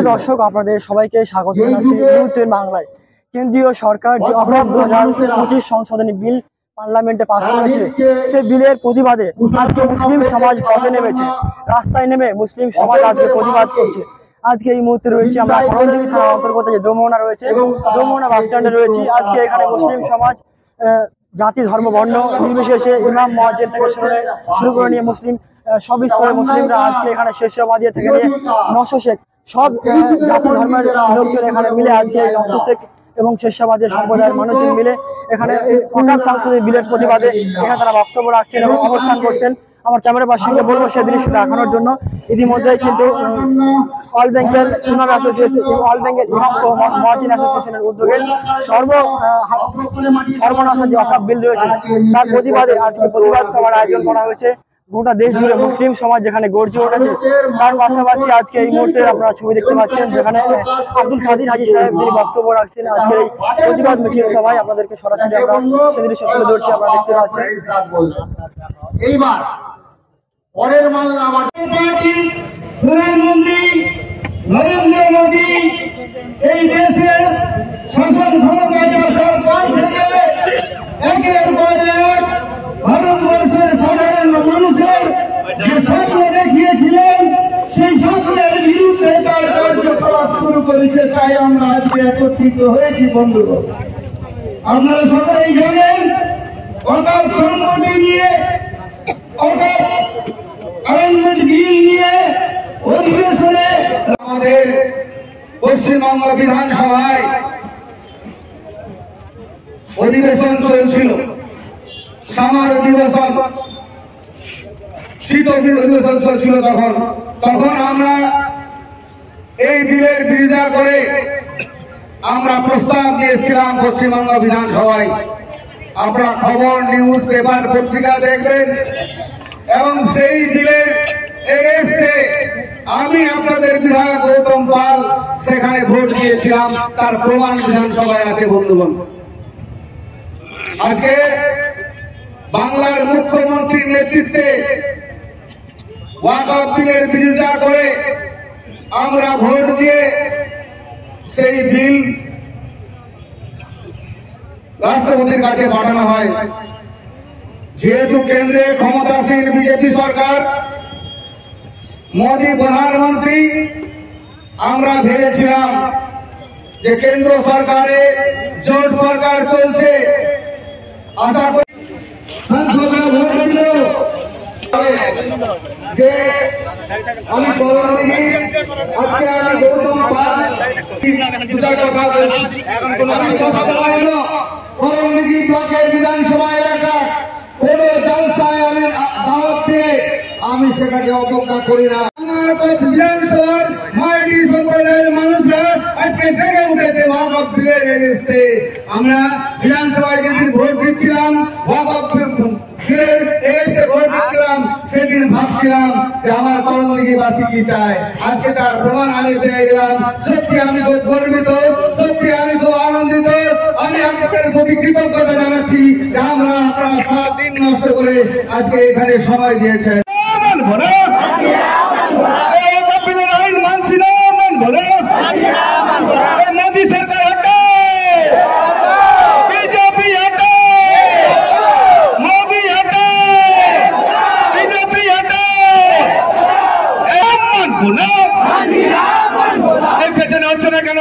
সুপ্রিয় দর্শক, আপনাদের সবাইকে স্বাগত জানাচ্ছি নিউজ টেন বাংলায়। কেন্দ্রীয় সরকার যে অপরাধ 2025 সংশোধনী বিল পার্লামেন্টে পাস করেছে, সেই বিলের প্রতিবাদে আজকে মুসলিম সমাজ পথে নেমেছে। রাস্তায় নেমে মুসলিম সমাজ আজকে প্রতিবাদ করছে। আজকে এই মুহূর্তে রয়েছে আমরা করণদিঘি থানার অন্তর্গত যে দোমোহনা রয়েছে, দোমোহনা বাস স্ট্যান্ডে রয়েছি। আজকে এখানে মুসলিম সমাজ জাতি ধর্ম বর্ণ নির্বিশেষে ইমাম মুয়াজ্জিন থেকে শুরু করে নিয়ে মুসলিম সব স্তরের মুসলিমরা আজকে এখানে শেরশাবাদিয়া থেকে নিয়ে নশো শেখ সব জাতি ধর্মের লোকজন এখানে মিলে আজকে এই নশো শেখ এবং শেরশাবাদিয়া সম্প্রদায়ের মানুষজন মিলে এখানে অকাপ সংসদীয় বিলের প্রতিবাদে এখানে তারা বক্তব্য রাখছেন এবং অবস্থান করছেন। আমার ক্যামেরা পার্সনকে বলবো সেই দৃশ্য দেখানোর জন্য। ইতিমধ্যে কিন্তু অল বেঙ্গল ইমাম অ্যাসোসিয়েশন, অল বেঙ্গল ইমাম ও মুয়াজ্জিন অ্যাসোসিয়েশনের উদ্যোগে সর্বনাশা যে অকাপ বিল রয়েছে তার প্রতিবাদে আজকে প্রতিবাদ সভার আয়োজন করা হয়েছে। গোটা দেশ জুড়ে মুসলিম সমাজ যেখানে গর্জে উঠেছে, তার পাশাপাশি আজকে এই মুহূর্তে আপনারা ছবি দেখতে পাচ্ছেন যেখানে আব্দুল কাদির হাজী সাহেব তিনি বক্তব্য রাখছেন আজকে এই প্রতিবাদ মিছিল সভায়। আপনাদেরকে সরাসরি আমরা সেই দৃশ্য তুলে ধরছি, আপনারা দেখতে পাচ্ছেন। এইবার পরের মামলা প্রধানমন্ত্রী নরেন্দ্র মোদী এই দেশের শাসন ক্ষমতায় আসার পর থেকে একের পর এক ভারতবর্ষের সাধারণ মানুষের যে স্বপ্ন দেখিয়েছিলেন সেই স্বপ্নের বিরুদ্ধে তার কার্যকলাপ শুরু করেছে। তাই আমরা আজকে একত্রিত হয়েছি। বন্ধুগণ, আপনারা সকলেই জানেন অকাপ সম্পত্তি নিয়ে, অকাপ অ্যামেন্ডমেন্ট বিল নিয়ে অধিবেশনে আমাদের পশ্চিমবঙ্গ বিধানসভায় অধিবেশন চলছিল। সামার অধিবেশন, শীত অধিবেশন চলছিল। তখন আমরা এই বিলের বিরোধিতা করে আমরা প্রস্তাব দিয়েছিলাম পশ্চিমবঙ্গ বিধানসভায়। আপনারা খবর, নিউজ পেপার, পত্রিকা দেখবেন এবং সেই বিলের এগেইনস্টে আমি আপনাদের বিধায়ক গৌতম পাল সেখানে ভোট দিয়েছিলাম। তার প্রমাণ বিধানসভায় আছে। বন্ধুগণ, আজকে বাংলার মুখ্যমন্ত্রীর নেতৃত্বে ওয়াকফ বিলের বিরোধিতা করে আমরা ভোট দিয়ে সেই বিল রাষ্ট্রপতির কাছে পাঠানো হয়। যেহেতু কেন্দ্রে ক্ষমতাসীন বিজেপি সরকার, মোদী প্রধানমন্ত্রী, আমরা ভেবেছিলাম যে কেন্দ্র সরকারে জোট সরকার চলছে, আশা করি সাংসদরা ভোট দিল যে আমি করণদিঘি, আজকে আমি গৌতম পাল কথা বলছি। করণদিঘি ব্লকের বিধানসভা এলাকা কোন জলসায় আমি দাওয়াত দিয়ে আমি সেটাকে অবজ্ঞা করি না। বিধানসভার মাইটি সম্প্রদায়ের মানুষরা আজকে জেগে উঠেছে ওয়াকফ বিলের এগেইনস্টে। আমরা বিধানসভায় যেদিন ভোট দিচ্ছিলাম, ওয়াকফ বিলের এগেইনস্টে ভোট দিচ্ছিলাম, সেদিন ভাবছিলাম যে আমার করণদিঘিবাসী কি চায়। আজকে তার প্রমাণ আমি পেয়ে গেলাম। সত্যি আমি খুব গর্বিত, সত্যি আমি খুব আনন্দিত। আমি আপনাদের প্রতি কৃতজ্ঞতা জানাচ্ছি যে আমরা আপনারা সারাদিন নষ্ট করে আজকে এখানে সময় দিয়েছেন। আইন মানছি না, মানবো না। মোদী সরকার হটায়, বিজেপি হটায়, মোদী হটায়, বিজেপি হটায়। মানবো না। এর পেছনে হচ্ছে না কেন?